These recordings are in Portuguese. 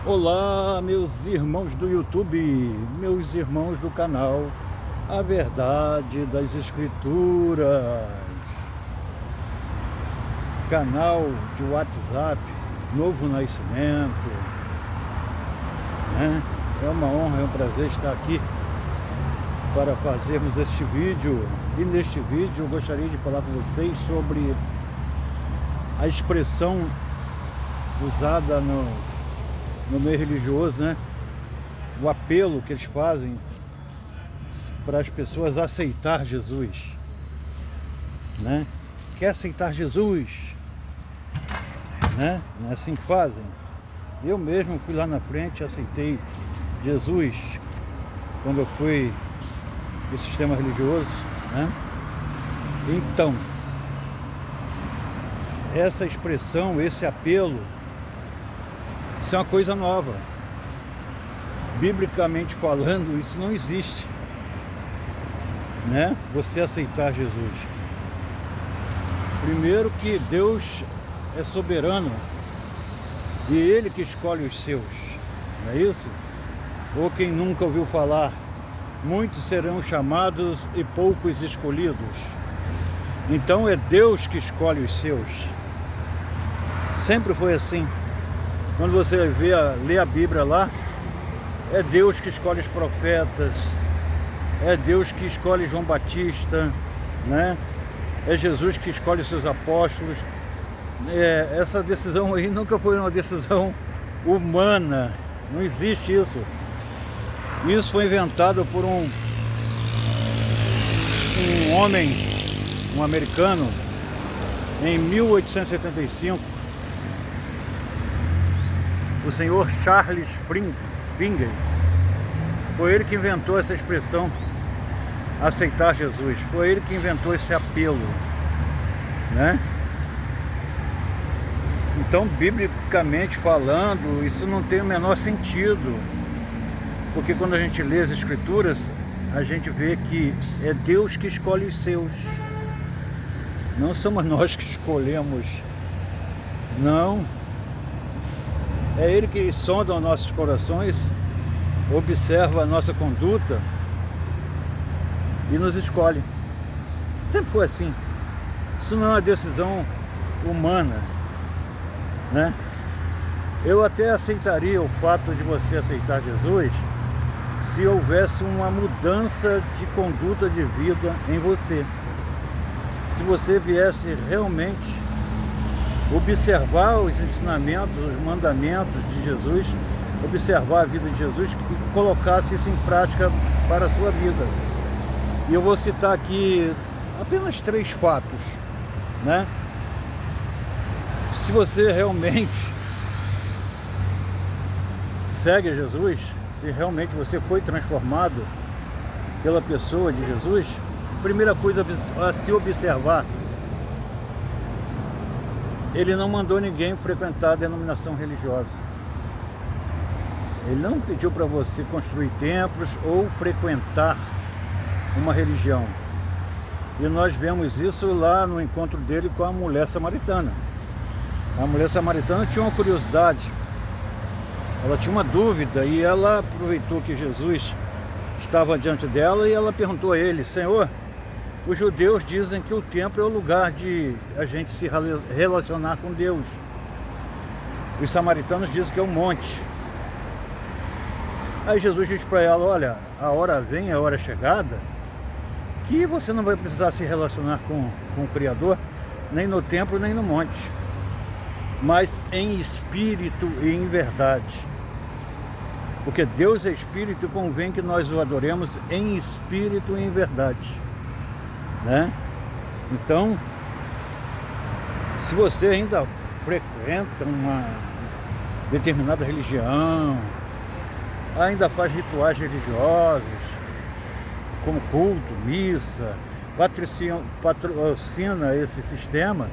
Olá, meus irmãos do YouTube, meus irmãos do canal A Verdade das Escrituras, canal de WhatsApp, Novo Nascimento, né? É uma honra, é um prazer estar aqui para fazermos este vídeo. E neste vídeo eu gostaria de falar com vocês sobre a expressão usada no meio religioso, né? O apelo que eles fazem para as pessoas aceitar Jesus, né? Quer aceitar Jesus, né? Não é assim que fazem. Eu mesmo fui lá na frente e aceitei Jesus quando eu fui do sistema religioso, né? Então, essa expressão, esse apelo, isso é uma coisa nova. Biblicamente falando, isso não existe, né? Você aceitar Jesus. Primeiro que Deus é soberano e Ele que escolhe os seus, não é isso? Ou quem nunca ouviu falar, muitos serão chamados e poucos escolhidos. Então é Deus que escolhe os seus. Sempre foi assim. Quando você lê a Bíblia lá, é Deus que escolhe os profetas, é Deus que escolhe João Batista, né? É Jesus que escolhe os seus apóstolos. Essa decisão aí nunca foi uma decisão humana, não existe isso. Isso foi inventado por um homem, um americano, em 1875. O senhor Charles Finger. Foi ele que inventou essa expressão, aceitar Jesus. Foi ele que inventou esse apelo, né? Então, biblicamente falando, isso não tem o menor sentido. Porque quando a gente lê as Escrituras, a gente vê que é Deus que escolhe os seus. Não somos nós que escolhemos, não. É Ele que sonda os nossos corações, observa a nossa conduta e nos escolhe. Sempre foi assim. Isso não é uma decisão humana, né? Eu até aceitaria o fato de você aceitar Jesus se houvesse uma mudança de conduta de vida em você. Se você viesse realmente observar os ensinamentos, os mandamentos de Jesus, observar a vida de Jesus e colocasse isso em prática para a sua vida. E eu vou citar aqui apenas 3 fatos, né? Se você realmente segue Jesus, se realmente você foi transformado pela pessoa de Jesus, a primeira coisa a se observar: Ele não mandou ninguém frequentar a denominação religiosa. Ele não pediu para você construir templos ou frequentar uma religião. E nós vemos isso lá no encontro dele com a mulher samaritana. A mulher samaritana tinha uma curiosidade, ela tinha uma dúvida, e ela aproveitou que Jesus estava diante dela e ela perguntou a ele: Senhor, os judeus dizem que o templo é o lugar de a gente se relacionar com Deus. Os samaritanos dizem que é um monte. Aí Jesus disse para ela: olha, a hora vem, a hora é chegada, que você não vai precisar se relacionar com o Criador, nem no templo, nem no monte, mas em espírito e em verdade. Porque Deus é espírito e convém que nós o adoremos em espírito e em verdade, né? Então, se você ainda frequenta uma determinada religião, ainda faz rituais religiosos, como culto, missa, patrocina esse sistema,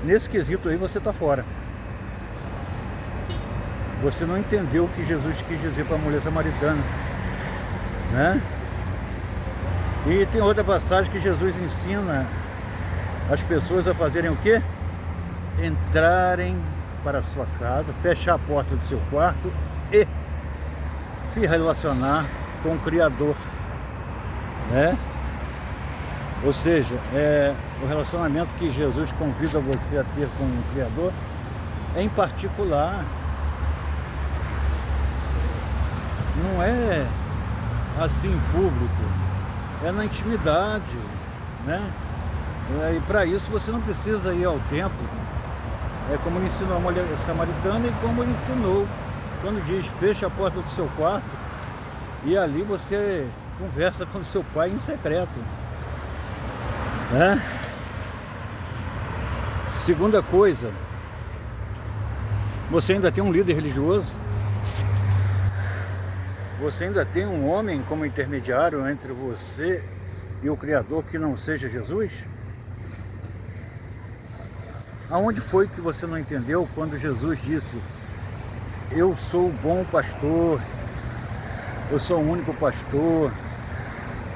nesse quesito aí você está fora. Você não entendeu o que Jesus quis dizer para a mulher samaritana, né? E tem outra passagem que Jesus ensina as pessoas a fazerem o quê? Entrarem para a sua casa, fechar a porta do seu quarto e se relacionar com o Criador, né? Ou seja, o relacionamento que Jesus convida você a ter com o Criador é em particular. Não é assim em público, é na intimidade, né? E para isso você não precisa ir ao templo. É como ele ensinou a mulher samaritana e como ele ensinou quando diz: fecha a porta do seu quarto e ali você conversa com o seu pai em secreto, né? Segunda coisa, você ainda tem um líder religioso? Você ainda tem um homem como intermediário entre você e o Criador que não seja Jesus? Aonde foi que você não entendeu quando Jesus disse: eu sou o bom pastor, eu sou o único pastor,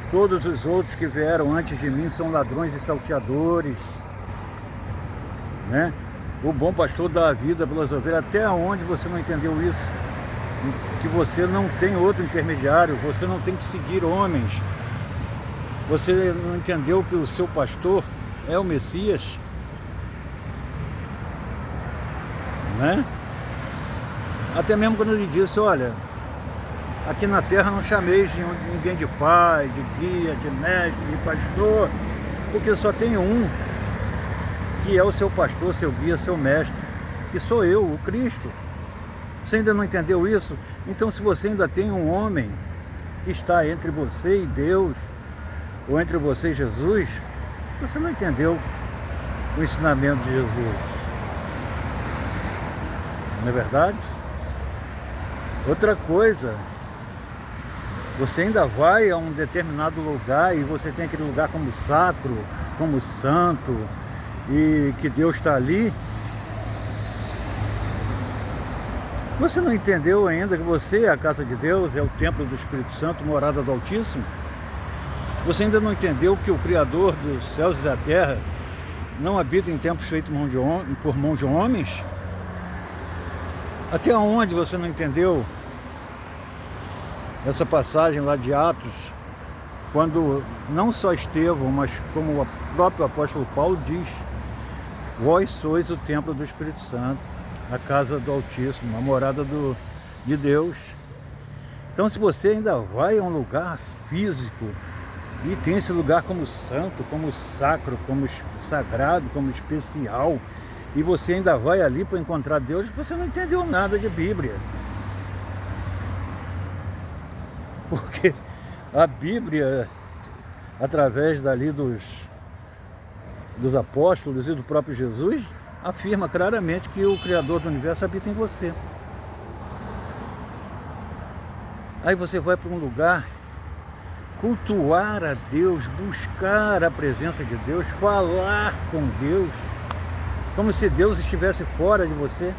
todos os outros que vieram antes de mim são ladrões e salteadores, né? O bom pastor dá a vida pelas ovelhas. Até onde você não entendeu isso? Que você não tem outro intermediário, você não tem que seguir homens. Você não entendeu que o seu pastor é o Messias, né? Até mesmo quando ele disse: olha, aqui na terra não chameis ninguém de pai, de guia, de mestre, de pastor, porque só tem um que é o seu pastor, seu guia, seu mestre, que sou eu, o Cristo. Você ainda não entendeu isso? Então, se você ainda tem um homem que está entre você e Deus, ou entre você e Jesus, você não entendeu o ensinamento de Jesus. Não é verdade? Outra coisa, você ainda vai a um determinado lugar e você tem aquele lugar como sacro, como santo, e que Deus está ali. Você não entendeu ainda que você é a casa de Deus, é o templo do Espírito Santo, morada do Altíssimo? Você ainda não entendeu que o Criador dos céus e da terra não habita em templos feitos por mãos de homens? Até onde você não entendeu essa passagem lá de Atos, quando não só Estevão, mas como o próprio apóstolo Paulo diz: vós sois o templo do Espírito Santo, a casa do Altíssimo, a morada de Deus. Então, se você ainda vai a um lugar físico e tem esse lugar como santo, como sacro, como sagrado, como especial, e você ainda vai ali para encontrar Deus, você não entendeu nada de Bíblia. Porque a Bíblia, através dali dos apóstolos e do próprio Jesus, afirma claramente que o Criador do Universo habita em você. Aí você vai para um lugar cultuar a Deus, buscar a presença de Deus, falar com Deus, como se Deus estivesse fora de você.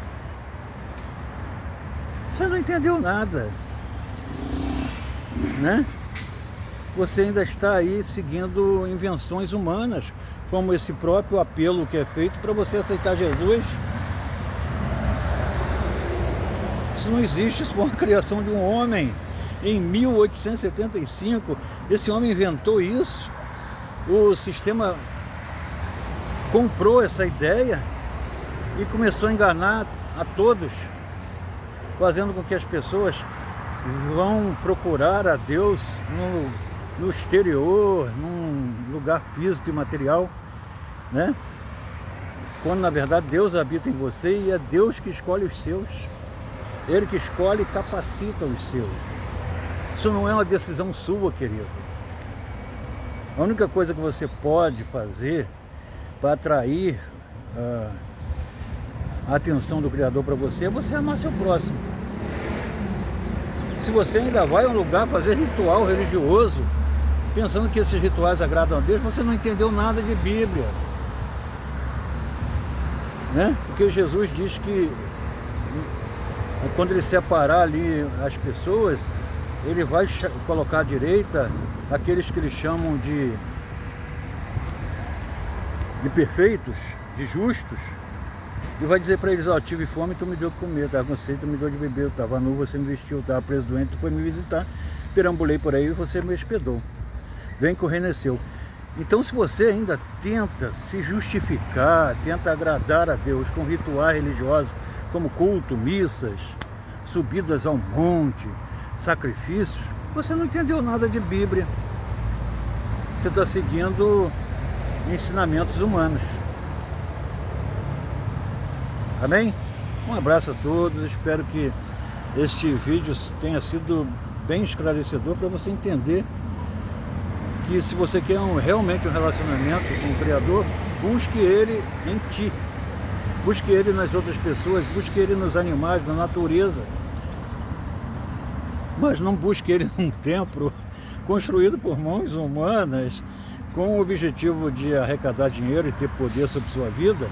Você não entendeu nada, né? Você ainda está aí seguindo invenções humanas, como esse próprio apelo que é feito para você aceitar Jesus. Isso não existe, isso foi uma criação de um homem. Em 1875, esse homem inventou isso. O sistema comprou essa ideia e começou a enganar a todos, fazendo com que as pessoas vão procurar a Deus no exterior, num lugar físico e material, né? Quando na verdade Deus habita em você e é Deus que escolhe os seus. Ele que escolhe e capacita os seus. Isso não é uma decisão sua, querido. A única coisa que você pode fazer para atrair a atenção do Criador para você é você amar seu próximo. Se você ainda vai a um lugar fazer ritual religioso, pensando que esses rituais agradam a Deus, você não entendeu nada de Bíblia, né? Porque Jesus diz que quando ele separar ali as pessoas, ele vai colocar à direita aqueles que eles chamam de perfeitos, de justos, E vai dizer para eles, ó, tive fome, tu me deu de comer, estava com sede, tu me deu de beber, eu estava nu, você me vestiu, eu estava preso doente, tu foi me visitar, perambulei por aí e você me hospedou. Vem que o reino é seu. Então, se você ainda tenta se justificar, tenta agradar a Deus com rituais religiosos, como culto, missas, subidas ao monte, sacrifícios, você não entendeu nada de Bíblia. Você está seguindo ensinamentos humanos. Amém? Um abraço a todos, espero que este vídeo tenha sido bem esclarecedor para você entender que se você quer realmente um relacionamento com o Criador, busque Ele em ti, busque Ele nas outras pessoas, busque Ele nos animais, na natureza, mas não busque Ele num templo construído por mãos humanas com o objetivo de arrecadar dinheiro e ter poder sobre sua vida.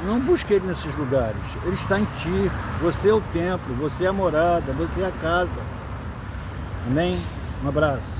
Não busque Ele nesses lugares. Ele está em ti. Você é o templo, você é a morada, você é a casa. Amém? Um abraço.